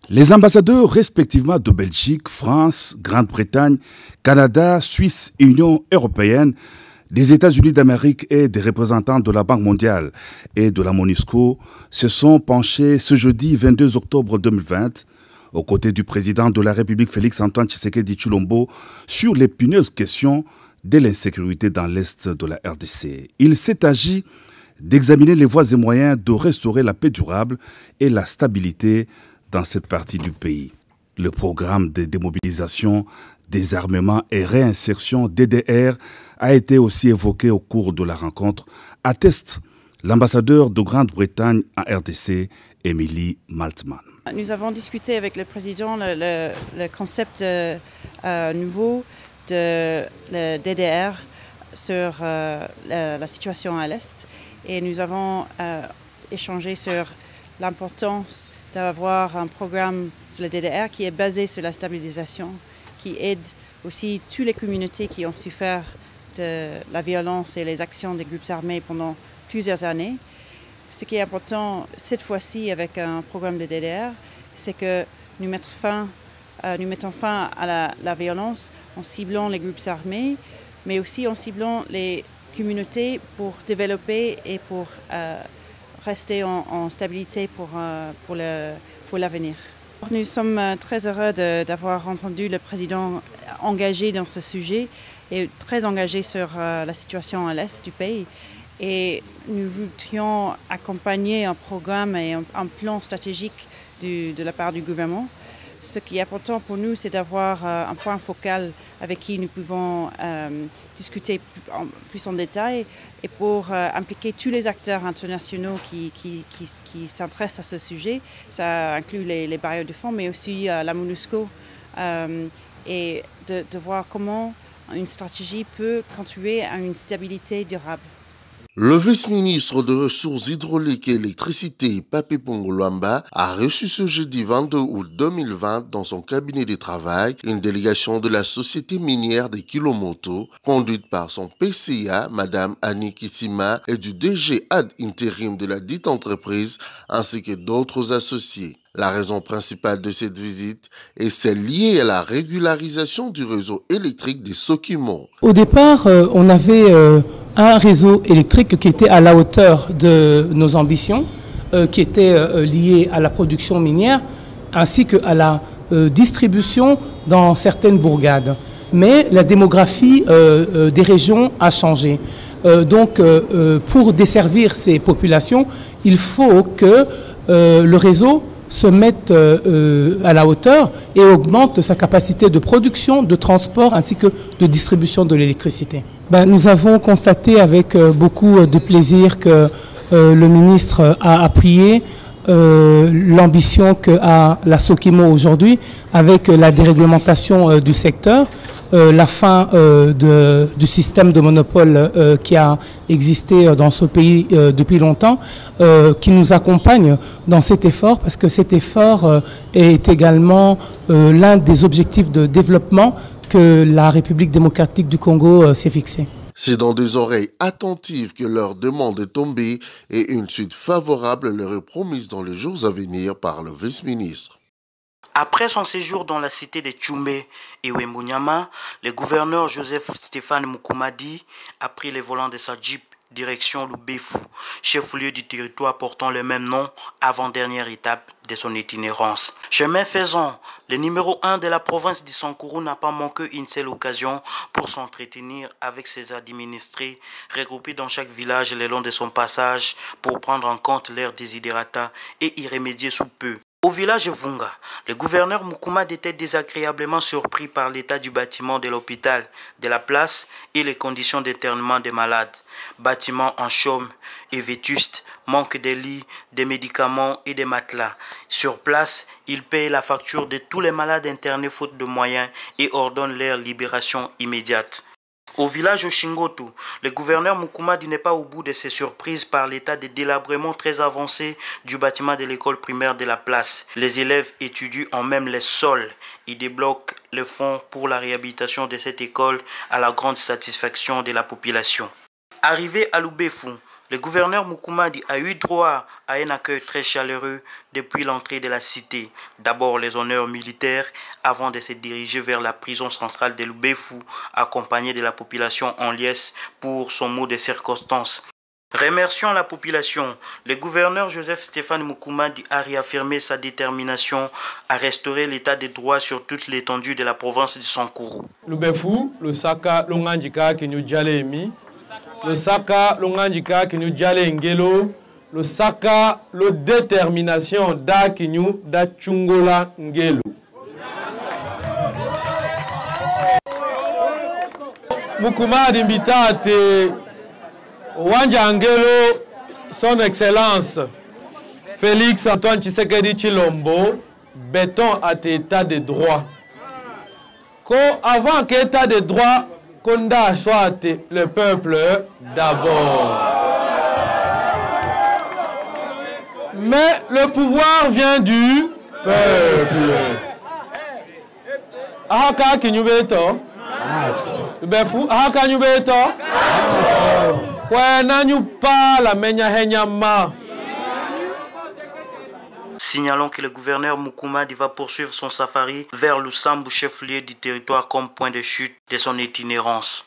Les ambassadeurs respectivement de Belgique, France, Grande-Bretagne, Canada, Suisse et Union européenne, des États-Unis d'Amérique et des représentants de la Banque mondiale et de la MONUSCO se sont penchés ce jeudi 22 octobre 2020 aux côtés du président de la République Félix-Antoine Tshisekedi Tshilombo sur l'épineuse question de l'insécurité dans l'Est de la RDC. Il s'est agi d'examiner les voies et moyens de restaurer la paix durable et la stabilité dans cette partie du pays. Le programme de démobilisation, désarmement et réinsertion DDR a été aussi évoqué au cours de la rencontre, atteste l'ambassadeur de Grande-Bretagne en RDC, Émilie Maltman. Nous avons discuté avec le président le concept nouveau de le DDR sur la situation à l'Est et nous avons échangé sur l'importance d'avoir un programme sur le DDR qui est basé sur la stabilisation, qui aide aussi toutes les communautés qui ont souffert de la violence et les actions des groupes armés pendant plusieurs années. Ce qui est important cette fois-ci avec un programme de DDR, c'est que nous mettons fin à la violence en ciblant les groupes armés, mais aussi en ciblant les communautés pour développer et pour rester en stabilité pour l'avenir. Nous sommes très heureux d'avoir entendu le président engagé dans ce sujet et très engagé sur la situation à l'est du pays. Et nous voudrions accompagner un programme et un plan stratégique de la part du gouvernement. Ce qui est important pour nous, c'est d'avoir un point focal avec qui nous pouvons discuter plus en détail et pour impliquer tous les acteurs internationaux qui s'intéressent à ce sujet. Ça inclut les barrières de fonds, mais aussi la MONUSCO et de voir comment une stratégie peut contribuer à une stabilité durable. Le vice-ministre des Ressources hydrauliques et électricité, Pape Pongo Luamba, a reçu ce jeudi 22 août 2020 dans son cabinet de travail une délégation de la société minière de Kilomoto, conduite par son PCA, Madame Annie Kissima, et du DG ad intérim de la dite entreprise, ainsi que d'autres associés. La raison principale de cette visite est celle liée à la régularisation du réseau électrique des Sokimo. Au départ, on avait un réseau électrique qui était à la hauteur de nos ambitions, qui était lié à la production minière, ainsi qu'à la distribution dans certaines bourgades. Mais la démographie des régions a changé. Donc, pour desservir ces populations, il faut que le réseau se mette à la hauteur et augmente sa capacité de production, de transport ainsi que de distribution de l'électricité. Nous avons constaté avec beaucoup de plaisir que le ministre a appuyé l'ambition qu'a la Sokimo aujourd'hui avec la déréglementation du secteur, la fin du système de monopole qui a existé dans ce pays depuis longtemps, qui nous accompagne dans cet effort, parce que cet effort est également l'un des objectifs de développement que la République démocratique du Congo s'est fixé. C'est dans des oreilles attentives que leur demande est tombée et une suite favorable leur est promise dans les jours à venir par le vice-ministre. Après son séjour dans la cité de Tchumbe et Wembounyama, le gouverneur Joseph Stéphane Mukumadi a pris les volants de sa Jeep direction Lubefou, chef-lieu du territoire portant le même nom, avant-dernière étape de son itinérance. Chemin faisant, le numéro 1 de la province du Sankuru n'a pas manqué une seule occasion pour s'entretenir avec ses administrés regroupés dans chaque village le long de son passage pour prendre en compte leurs desiderata et y remédier sous peu. Au village Vunga, le gouverneur Mukumadi était désagréablement surpris par l'état du bâtiment de l'hôpital, de la place et les conditions d'internement des malades. Bâtiment en chaume et vétuste, manque de lits, de médicaments et de matelas. Sur place, il paye la facture de tous les malades internés faute de moyens et ordonne leur libération immédiate. Au village Oshingotu, le gouverneur Mukumadi n'est pas au bout de ses surprises par l'état de délabrement très avancé du bâtiment de l'école primaire de la place. Les élèves étudient en même les sols. Ils débloquent le fonds pour la réhabilitation de cette école à la grande satisfaction de la population. Arrivé à Lubefou, Le gouverneur Mukumadi a eu droit à un accueil très chaleureux depuis l'entrée de la cité. D'abord les honneurs militaires avant de se diriger vers la prison centrale de Lubefou, accompagné de la population en liesse pour son mot de circonstance. Remerciant la population, le gouverneur Joseph-Stéphane Mukumadi a réaffirmé sa détermination à restaurer l'état de droit sur toute l'étendue de la province du Sankuru. Lubefou, le Saka Longanjika qui nous jalemi, le Saka Longanjika qui nous jale ngelo, le Saka le détermination da kinyu da chungola ngelo. Mukumadi mbitate Wanja Ngelo, son excellence Félix Antoine Tshisekedi Chilombo, béton à état de droit. Avant que l'état de droit, qu'on soit le peuple d'abord. Mais le pouvoir vient du peuple. Ahaka kinyubeto. Befu ahaka nyubeto. Signalons que le gouverneur Mukumadi va poursuivre son safari vers Lusambu, chef-lieu du territoire, comme point de chute de son itinérance.